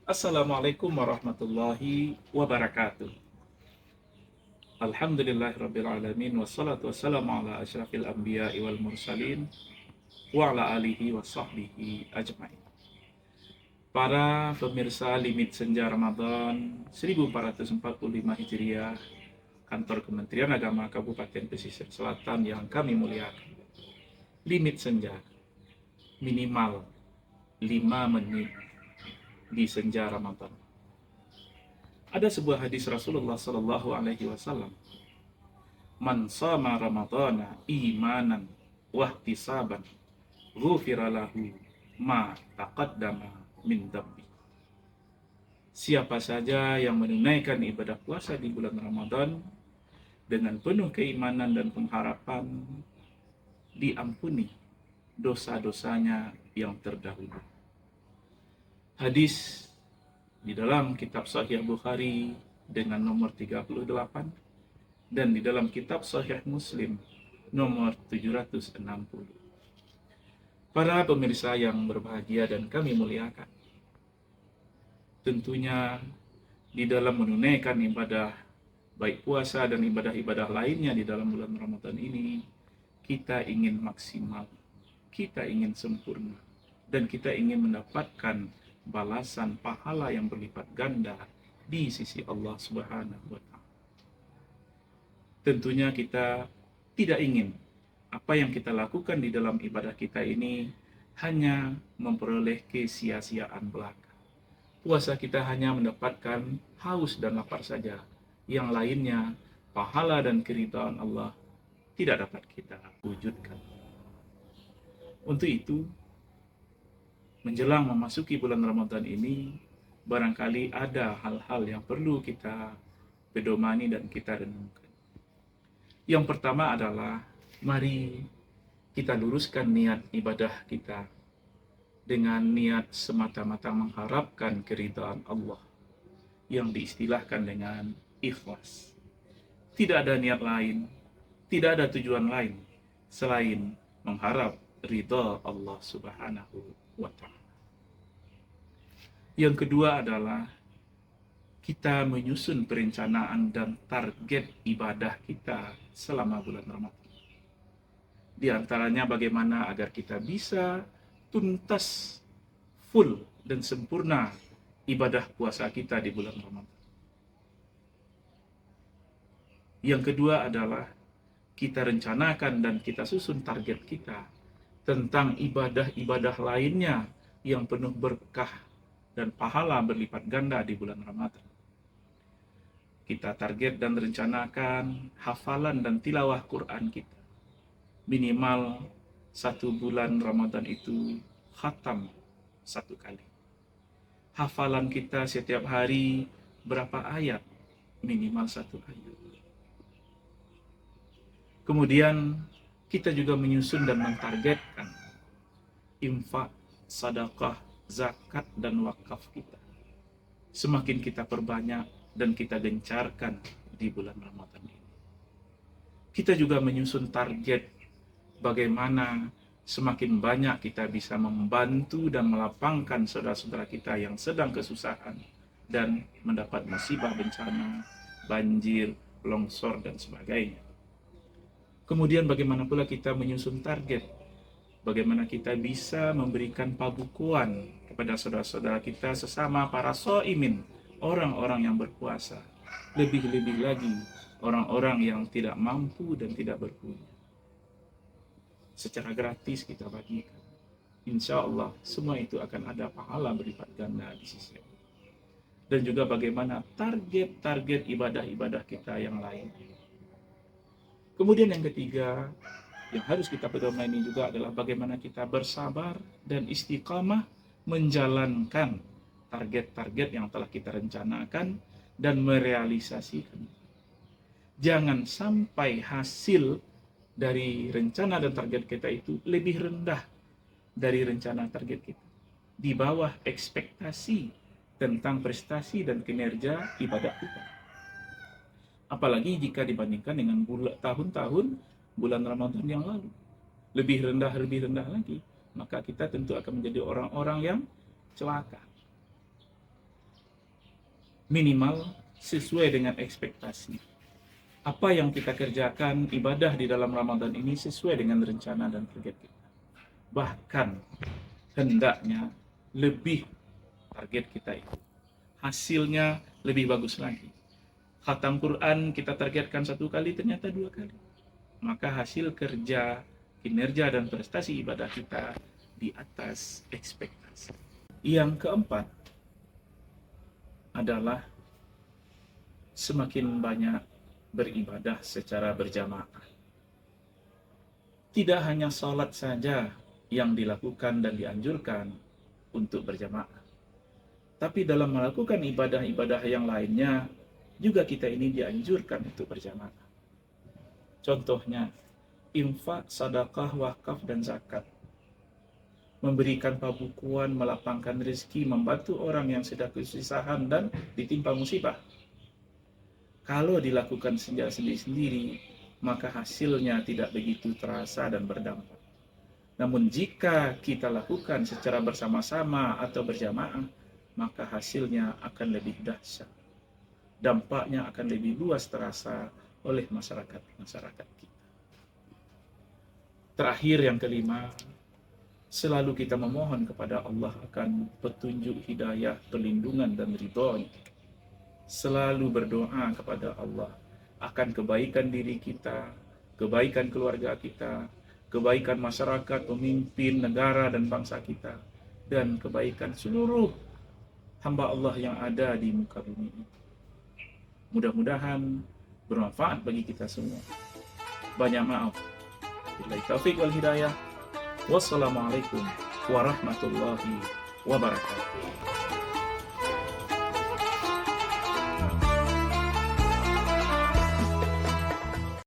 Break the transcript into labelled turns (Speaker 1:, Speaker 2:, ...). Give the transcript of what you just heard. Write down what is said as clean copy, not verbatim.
Speaker 1: Assalamualaikum warahmatullahi wabarakatuh. Alhamdulillahirrabbilalamin. Wassalatu wassalamu ala asyrafil anbiya'i wal mursalin wa ala alihi wa sahbihi ajmain. Para pemirsa Limit Senja Ramadan 1445 Hijriah, Kantor Kementerian Agama Kabupaten Pesisir Selatan yang kami muliakan. Limit Senja minimal 5 menit di senja Ramadan. Ada sebuah hadis Rasulullah Sallallahu Alaihi Wasallam, "Man sama Ramadana imanan wahtisaban, ghufira lahu ma taqaddama min dambi." Siapa saja yang menunaikan ibadah puasa di bulan Ramadan dengan penuh keimanan dan pengharapan, diampuni dosa-dosanya yang terdahulu. Hadis di dalam kitab Sahih Bukhari dengan nomor 38 dan di dalam kitab Sahih Muslim nomor 760. Para pemirsa yang berbahagia dan kami muliakan, tentunya di dalam menunaikan ibadah baik puasa dan ibadah-ibadah lainnya di dalam bulan Ramadan ini, kita ingin maksimal, kita ingin sempurna, dan kita ingin mendapatkan balasan pahala yang berlipat ganda di sisi Allah Subhanahu wa Ta'ala. Tentunya kita tidak ingin apa yang kita lakukan di dalam ibadah kita ini hanya memperoleh kesia-siaan belaka. Puasa kita hanya mendapatkan haus dan lapar saja. Yang lainnya, pahala dan keridhaan Allah tidak dapat kita wujudkan. Untuk itu, menjelang memasuki bulan Ramadan ini, barangkali ada hal-hal yang perlu kita pedomani dan kita renungkan. Yang pertama adalah, mari kita luruskan niat ibadah kita dengan niat semata-mata mengharapkan keridhaan Allah yang diistilahkan dengan ikhlas. Tidak ada niat lain, tidak ada tujuan lain selain mengharap ridha Allah Subhanahu wa Ta'ala. Yang kedua adalah kita menyusun perencanaan dan target ibadah kita selama bulan Ramadan. Di antaranya bagaimana agar kita bisa tuntas, full dan sempurna ibadah puasa kita di bulan Ramadan. Yang kedua adalah kita rencanakan dan kita susun target kita tentang ibadah-ibadah lainnya yang penuh berkah dan pahala berlipat ganda di bulan Ramadan. Kita target dan rencanakan hafalan dan tilawah Quran kita. Minimal 1 bulan Ramadan itu khatam 1 kali. Hafalan kita setiap hari berapa ayat? Minimal 1 ayat. Kemudian kita juga menyusun dan mentargetkan infak, sedekah, zakat dan wakaf kita. Semakin kita perbanyak dan kita gencarkan di bulan Ramadan ini. Kita juga menyusun target bagaimana semakin banyak kita bisa membantu dan melapangkan saudara-saudara kita yang sedang kesusahan dan mendapat musibah bencana, banjir, longsor dan sebagainya. Kemudian bagaimana pula kita menyusun target bagaimana kita bisa memberikan pabukuan kepada saudara-saudara kita sesama para shaimin, orang-orang yang berpuasa. Lebih-lebih lagi, orang-orang yang tidak mampu dan tidak berpunya. Secara gratis kita bagikan. Insya Allah, semua itu akan ada pahala berlipat ganda di sisi Allah. Dan juga bagaimana target-target ibadah-ibadah kita yang lain. Kemudian yang ketiga, yang harus kita pedomani juga adalah bagaimana kita bersabar dan istiqamah menjalankan target-target yang telah kita rencanakan dan merealisasikan. Jangan sampai hasil dari rencana dan target kita itu lebih rendah dari rencana target kita, di bawah ekspektasi tentang prestasi dan kinerja ibadah kita. Apalagi jika dibandingkan dengan tahun-tahun bulan Ramadan yang lalu. lebih rendah lagi, maka kita tentu akan menjadi orang-orang yang celaka. Minimal sesuai dengan ekspektasi. Apa yang kita kerjakan ibadah di dalam Ramadan ini sesuai dengan rencana dan target kita. Bahkan hendaknya lebih target kita itu. Hasilnya lebih bagus lagi. Khatam Quran kita targetkan 1 kali, ternyata 2 kali. Maka hasil kerja, kinerja dan prestasi ibadah kita di atas ekspektasi. Yang keempat adalah semakin banyak beribadah secara berjamaah. Tidak hanya salat saja yang dilakukan dan dianjurkan untuk berjamaah, tapi dalam melakukan ibadah-ibadah yang lainnya juga kita ini dianjurkan untuk berjamaah. Contohnya, infak, sedekah, wakaf, dan zakat. Memberikan pabukuan, melapangkan rezeki, membantu orang yang sedang kesusahan dan ditimpa musibah. Kalau dilakukan sendiri-sendiri, maka hasilnya tidak begitu terasa dan berdampak. Namun jika kita lakukan secara bersama-sama atau berjamaah, maka hasilnya akan lebih dahsyat. Dampaknya akan lebih luas terasa oleh masyarakat kita. Terakhir, yang kelima, selalu kita memohon kepada Allah akan petunjuk, hidayah, perlindungan dan ridhonya. Selalu berdoa kepada Allah akan kebaikan diri kita, kebaikan keluarga kita, kebaikan masyarakat, pemimpin, negara dan bangsa kita, dan kebaikan seluruh hamba Allah yang ada di muka bumi ini. Mudah-mudahan bermanfaat bagi kita semua. Banyak maaf. Billahi taufiq wal hidayah. Wassalamualaikum warahmatullahi wabarakatuh.